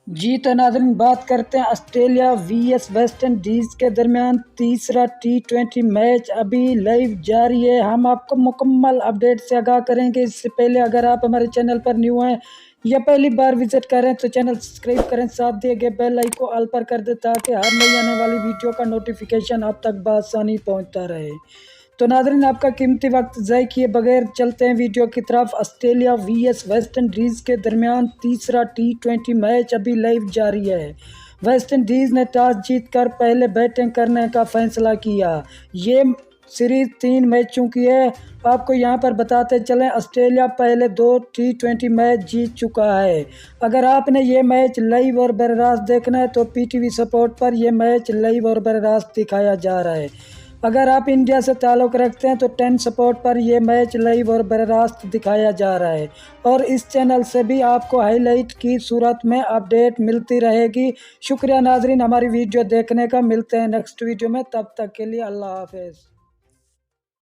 جی تو ناظرین بات کرتے ہیں Australia V S West Indies کے درمیان تیسرا T20 میچ ابھی لائیو جاری ہے۔ ہم آپ کو مکمل اپڈیٹ سے آگاہ کریں گے۔ اس سے پہلے اگر آپ ہمارے چینل پر نیو ہیں یا پہلی بار وزٹ کریں تو چینل سبسکرائب کریں، ساتھ دیے گئے بیل آئیکن کو آل پر کر دیں تاکہ ہر نئی آنے والی ویڈیو کا نوٹیفیکیشن آپ تک بآسانی پہنچتا رہے۔ تو ناظرین آپ کا قیمتی وقت ضائع کیے بغیر چلتے ہیں ویڈیو کی طرف۔ Australia V S West Indies کے درمیان تیسرا T20 میچ ابھی لائیو جاری ہے۔ ویسٹ انڈیز نے ٹاس جیت کر پہلے بیٹنگ کرنے کا فیصلہ کیا۔ یہ سیریز 3 میچوں کی ہے۔ آپ کو یہاں پر بتاتے چلیں آسٹریلیا پہلے 2 T20 میچ جیت چکا ہے۔ اگر آپ نے یہ میچ لائیو اور براہ راست دیکھنا ہے تو PTV سپورٹ پر یہ میچ لائیو اور براہ راست دکھایا جا رہا ہے۔ اگر آپ انڈیا سے تعلق رکھتے ہیں تو 10 سپورٹ پر یہ میچ لائیو اور براہ راست دکھایا جا رہا ہے، اور اس چینل سے بھی آپ کو ہائی لائٹ کی صورت میں اپڈیٹ ملتی رہے گی۔ شکریہ ناظرین ہماری ویڈیو دیکھنے کا۔ ملتے ہیں نیکسٹ ویڈیو میں، تب تک کے لیے اللہ حافظ۔